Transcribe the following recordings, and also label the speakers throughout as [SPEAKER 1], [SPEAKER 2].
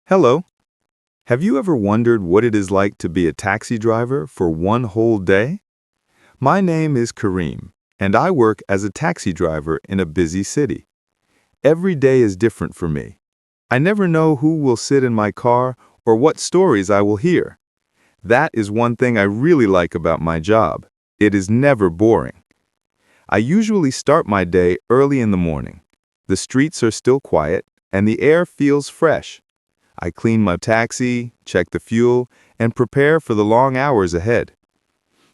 [SPEAKER 1] Hello. Have you ever wondered what it is like to be a taxi driver for one whole day? My name is Kareem, and I work as a taxi driver in a busy city. Every day is different for me. I never know who will sit in my car or what stories I will hear. That is one thing I really like about my job. It is never boring. I usually start my day early in the morning. The streets are still quiet, and the air feels fresh. I clean my taxi, check the fuel, and prepare for the long hours ahead.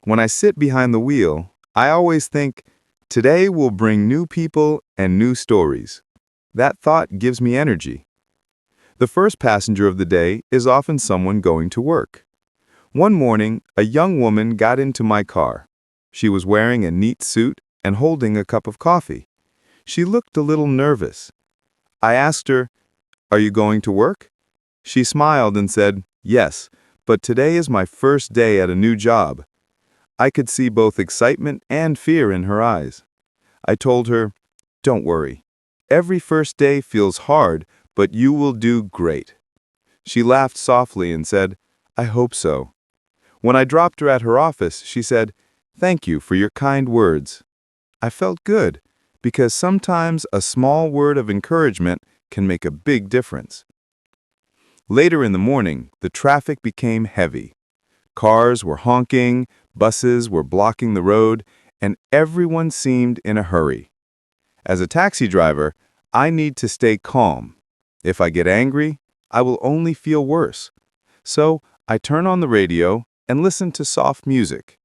[SPEAKER 1] When I sit behind the wheel, I always think, today will bring new people and new stories. That thought gives me energy. The first passenger of the day is often someone going to work. One morning, a young woman got into my car. She was wearing a neat suit and holding a cup of coffee. She looked a little nervous. I asked her, "Are you going to work?" She smiled and said, "Yes, but today is my first day at a new job." I could see both excitement and fear in her eyes. I told her, "Don't worry. Every first day feels hard, but you will do great." She laughed softly and said, "I hope so." When I dropped her at her office, she said, "Thank you for your kind words." I felt good, because sometimes a small word of encouragement can make a big difference. Later in the morning, the traffic became heavy. Cars were honking, buses were blocking the road, and everyone seemed in a hurry. As a taxi driver, I need to stay calm. If I get angry, I will only feel worse. So I turn on the radio and listen to soft music.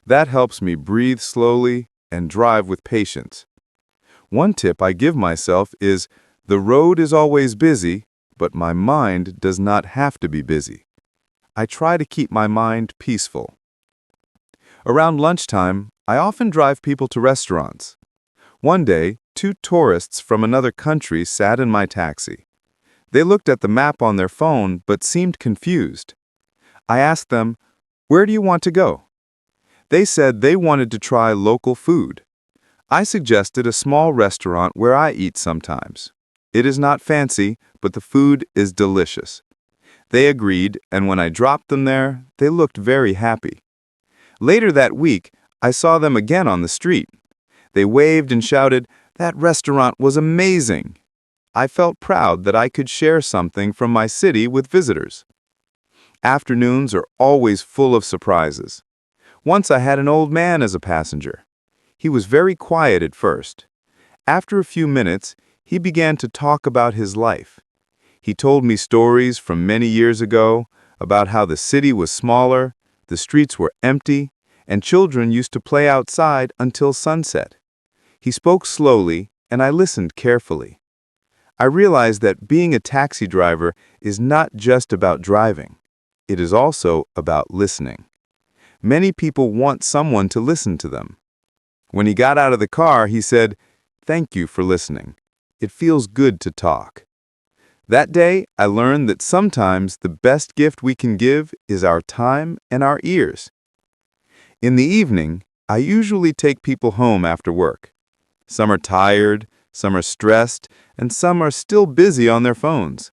[SPEAKER 1] That helps me breathe slowly and drive with patience. One tip I give myself is, the road is always busy, but my mind does not have to be busy. I try to keep my mind peaceful. Around lunchtime, I often drive people to restaurants. One day, two tourists from another country sat in my taxi. They looked at the map on their phone but seemed confused. I asked them, "Where do you want to go?" They said they wanted to try local food. I suggested a small restaurant where I eat sometimes. It is not fancy, but the food is delicious. They agreed, and when I dropped them there, they looked very happy. Later that week, I saw them again on the street. They waved and shouted, "That restaurant was amazing!" I felt proud that I could share something from my city with visitors. Afternoons are always full of surprises. Once I had an old man as a passenger. He was very quiet at first. After a few minutes, he began to talk about his life. He told me stories from many years ago about how the city was smaller, the streets were empty, and children used to play outside until sunset. He spoke slowly, and I listened carefully. I realized that being a taxi driver is not just about driving. It is also about listening. Many people want someone to listen to them. When he got out of the car, he said, "Thank you for listening. It feels good to talk." That day, I learned that sometimes the best gift we can give is our time and our ears. In the evening, I usually take people home after work. Some are tired, some are stressed, and some are still busy on their phones.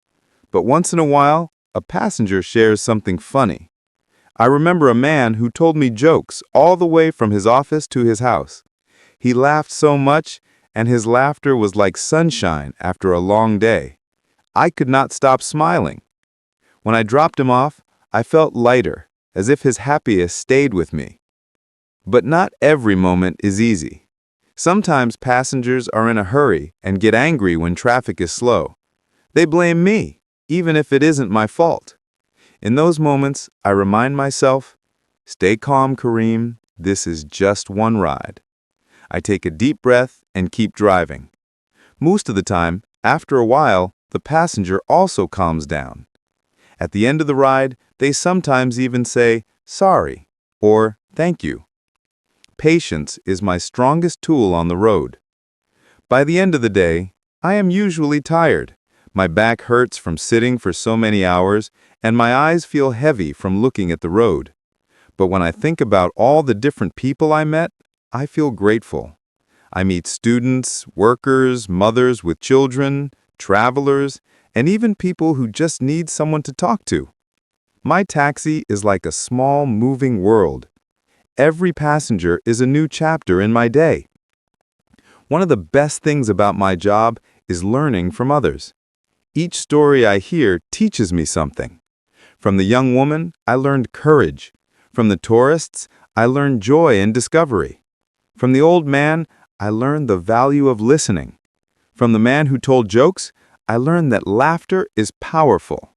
[SPEAKER 1] But once in a while, a passenger shares something funny. I remember a man who told me jokes all the way from his office to his house. He laughed so much, and his laughter was like sunshine after a long day. I could not stop smiling. When I dropped him off, I felt lighter, as if his happiness stayed with me. But not every moment is easy. Sometimes passengers are in a hurry and get angry when traffic is slow. They blame me, even if it isn't my fault. In those moments, I remind myself, stay calm, Kareem, this is just one ride. I take a deep breath and keep driving. Most of the time, after a while, the passenger also calms down. At the end of the ride, they sometimes even say, "Sorry," or "Thank you." Patience is my strongest tool on the road. By the end of the day, I am usually tired. My back hurts from sitting for so many hours, and my eyes feel heavy from looking at the road. But when I think about all the different people I met, I feel grateful. I meet students, workers, mothers with children, travelers, and even people who just need someone to talk to. My taxi is like a small, moving world. Every passenger is a new chapter in my day. One of the best things about my job is learning from others. Each story I hear teaches me something. From the young woman, I learned courage. From the tourists, I learned joy and discovery. From the old man, I learned the value of listening. From the man who told jokes, I learned that laughter is powerful.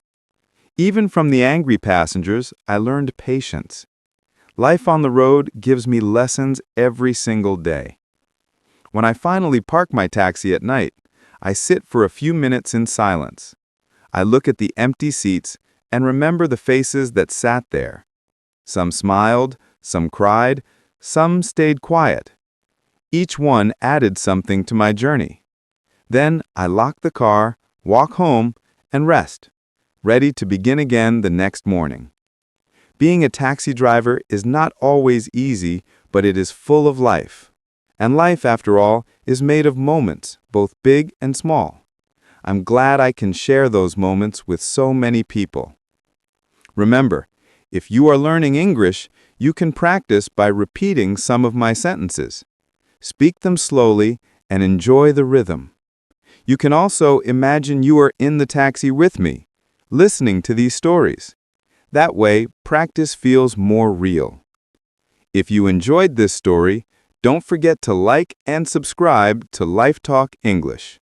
[SPEAKER 1] Even from the angry passengers, I learned patience. Life on the road gives me lessons every single day. When I finally park my taxi at night, I sit for a few minutes in silence. I look at the empty seats and remember the faces that sat there. Some smiled, some cried, some stayed quiet. Each one added something to my journey. Then I lock the car, walk home, and rest, ready to begin again the next morning. Being a taxi driver is not always easy, but it is full of life. And life, after all, is made of moments, both big and small. I'm glad I can share those moments with so many people. Remember, if you are learning English, you can practice by repeating some of my sentences. Speak them slowly and enjoy the rhythm. You can also imagine you are in the taxi with me, listening to these stories. That way, practice feels more real. If you enjoyed this story, don't forget to like and subscribe to Life Talk English.